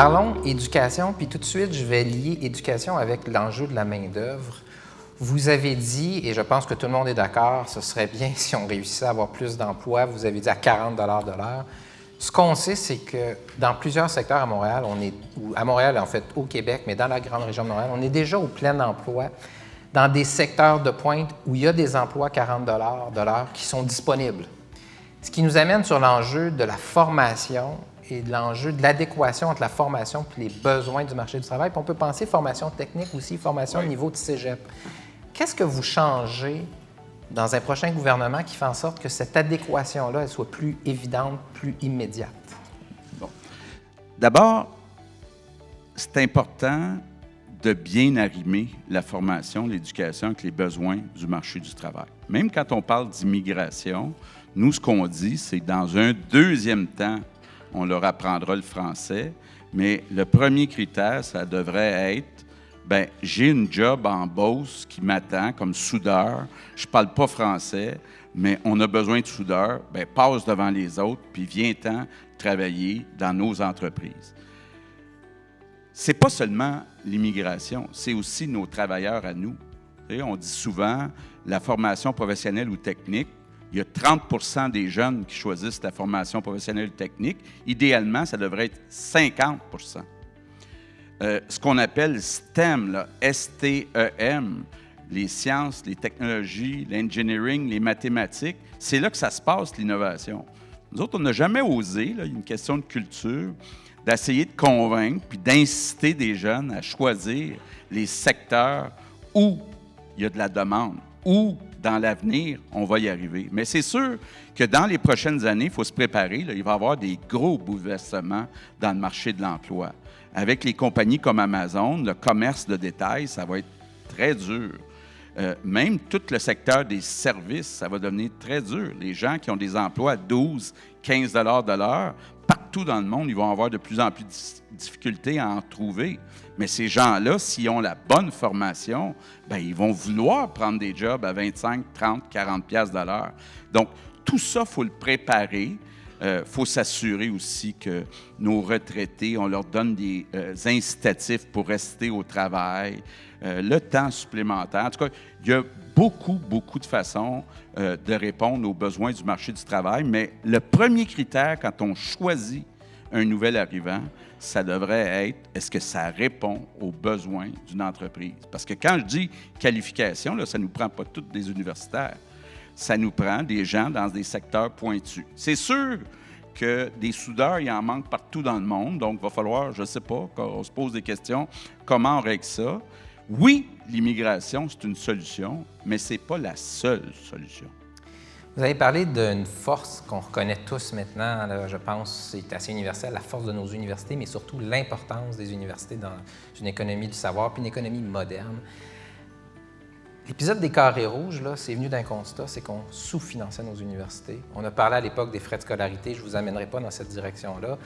Parlons éducation, puis tout de suite, je vais lier éducation avec l'enjeu de la main-d'œuvre. Vous avez dit, et je pense que tout le monde est d'accord, ce serait bien si on réussissait à avoir plus d'emplois. Vous avez dit à 40 de l'heure. Ce qu'on sait, c'est que dans plusieurs secteurs à Montréal, ou à Montréal, en fait, au Québec, mais dans la grande région de Montréal, on est déjà au plein emploi dans des secteurs de pointe où il y a des emplois 40 de l'heure qui sont disponibles. Ce qui nous amène sur l'enjeu de la formation et de l'enjeu de l'adéquation entre la formation et les besoins du marché du travail. Puis on peut penser formation technique aussi, formation au niveau de cégep. Qu'est-ce que vous changez dans un prochain gouvernement qui fait en sorte que cette adéquation-là elle soit plus évidente, plus immédiate? Bon. D'abord, c'est important de bien arrimer la formation, l'éducation avec les besoins du marché du travail. Même quand on parle d'immigration, nous, ce qu'on dit, c'est que dans un deuxième temps, on leur apprendra le français, mais le premier critère, ça devrait être bien, j'ai une job en Beauce qui m'attend comme soudeur, je ne parle pas français, mais on a besoin de soudeurs, bien, passe devant les autres, puis viens-t'en travailler dans nos entreprises. C'est pas seulement l'immigration, c'est aussi nos travailleurs à nous. Vous savez, on dit souvent la formation professionnelle ou technique. Il y a 30 des jeunes qui choisissent la formation professionnelle ou technique. Idéalement, ça devrait être 50 ce qu'on appelle STEM, là, S-T-E-M, les sciences, les technologies, l'engineering, les mathématiques, c'est là que ça se passe, l'innovation. Nous autres, on n'a jamais osé, là, il y a une question de culture, d'essayer de convaincre puis d'inciter des jeunes à choisir les secteurs où il y a de la demande, où dans l'avenir, on va y arriver. Mais c'est sûr que dans les prochaines années, il faut se préparer. Là, il va y avoir des gros bouleversements dans le marché de l'emploi. Avec les compagnies comme Amazon, le commerce de détail, ça va être très dur. Même tout le secteur des services, ça va devenir très dur. Les gens qui ont des emplois à 12, 15 de l'heure, partout dans le monde, ils vont avoir de plus en plus de difficultés à en trouver. Mais ces gens-là, s'ils ont la bonne formation, bien, ils vont vouloir prendre des jobs à 25, 30, 40 piastres de l'heure. Donc, tout ça, il faut le préparer. Faut s'assurer aussi que nos retraités, on leur donne des incitatifs pour rester au travail, le temps supplémentaire. En tout cas, il y a beaucoup de façons de répondre aux besoins du marché du travail, mais le premier critère quand on choisit un nouvel arrivant, ça devrait être est-ce que ça répond aux besoins d'une entreprise? Parce que quand je dis qualification, là, ça ne nous prend pas tous des universitaires. Ça nous prend des gens dans des secteurs pointus. C'est sûr que des soudeurs, il en manque partout dans le monde, donc il va falloir, je ne sais pas, qu'on se pose des questions, comment on règle ça? Oui, l'immigration, c'est une solution, mais ce n'est pas la seule solution. Vous avez parlé d'une force qu'on reconnaît tous maintenant, là, je pense, c'est assez universel, la force de nos universités, mais surtout l'importance des universités dans une économie du savoir, puis une économie moderne. L'épisode des carrés rouges, là, c'est venu d'un constat, c'est qu'on sous-finançait nos universités. On a parlé à l'époque des frais de scolarité, je ne vous amènerai pas dans cette direction-là.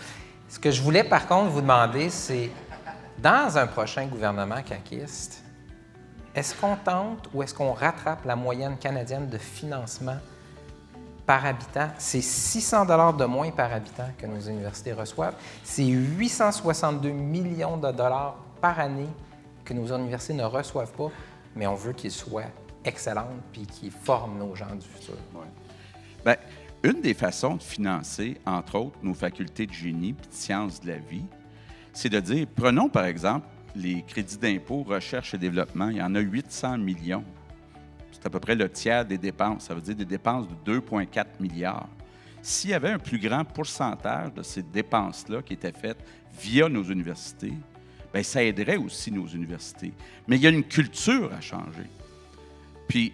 Ce que je voulais, par contre, vous demander, c'est, dans un prochain gouvernement caquiste, est-ce qu'on tente ou est-ce qu'on rattrape la moyenne canadienne de financement par habitant? C'est 600 $ de moins par habitant que nos universités reçoivent. C'est 862 millions de dollars par année que nos universités ne reçoivent pas, mais on veut qu'ils soient excellentes puis qu'ils forment nos gens du futur. Ouais. Bien, une des façons de financer, entre autres, nos facultés de génie et de sciences de la vie, c'est de dire, prenons par exemple les crédits d'impôt, recherche et développement, il y en a 800 millions. C'est à peu près le tiers des dépenses. Ça veut dire des dépenses de 2,4 milliards. S'il y avait un plus grand pourcentage de ces dépenses-là qui étaient faites via nos universités, bien, ça aiderait aussi nos universités. Mais il y a une culture à changer. Puis,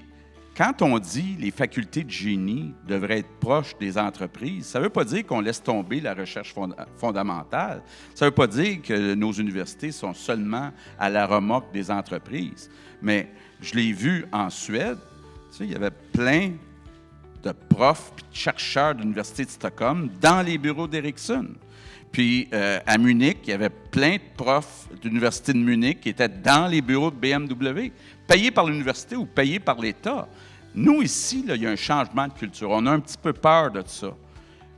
quand on dit les facultés de génie devraient être proches des entreprises, ça ne veut pas dire qu'on laisse tomber la recherche fondamentale. Ça ne veut pas dire que nos universités sont seulement à la remorque des entreprises. Mais je l'ai vu en Suède, tu sais, il y avait plein de profs et de chercheurs de l'Université de Stockholm dans les bureaux d'Ericsson. Puis à Munich, il y avait plein de profs de l'Université de Munich qui étaient dans les bureaux de BMW, payés par l'université ou payés par l'État. Nous, ici, là, il y a un changement de culture. On a un petit peu peur de ça.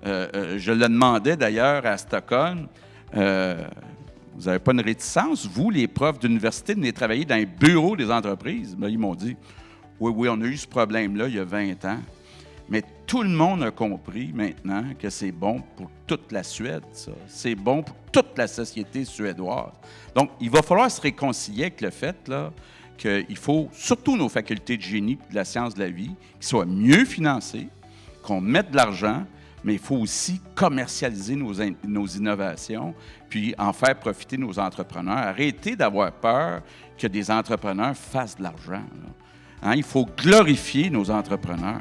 Je le demandais d'ailleurs à Stockholm. Vous n'avez pas une réticence, vous, les profs d'université, de venir travailler dans les bureaux des entreprises? Bien, ils m'ont dit, oui, on a eu ce problème-là il y a 20 ans. Mais tout le monde a compris maintenant que c'est bon pour toute la Suède, ça. C'est bon pour toute la société suédoise. Donc, il va falloir se réconcilier avec le fait là, qu'il faut, surtout nos facultés de génie et de la science de la vie, qui soient mieux financées, qu'on mette de l'argent, mais il faut aussi commercialiser nos innovations, puis en faire profiter nos entrepreneurs. Arrêtez d'avoir peur que des entrepreneurs fassent de l'argent. Hein? Il faut glorifier nos entrepreneurs.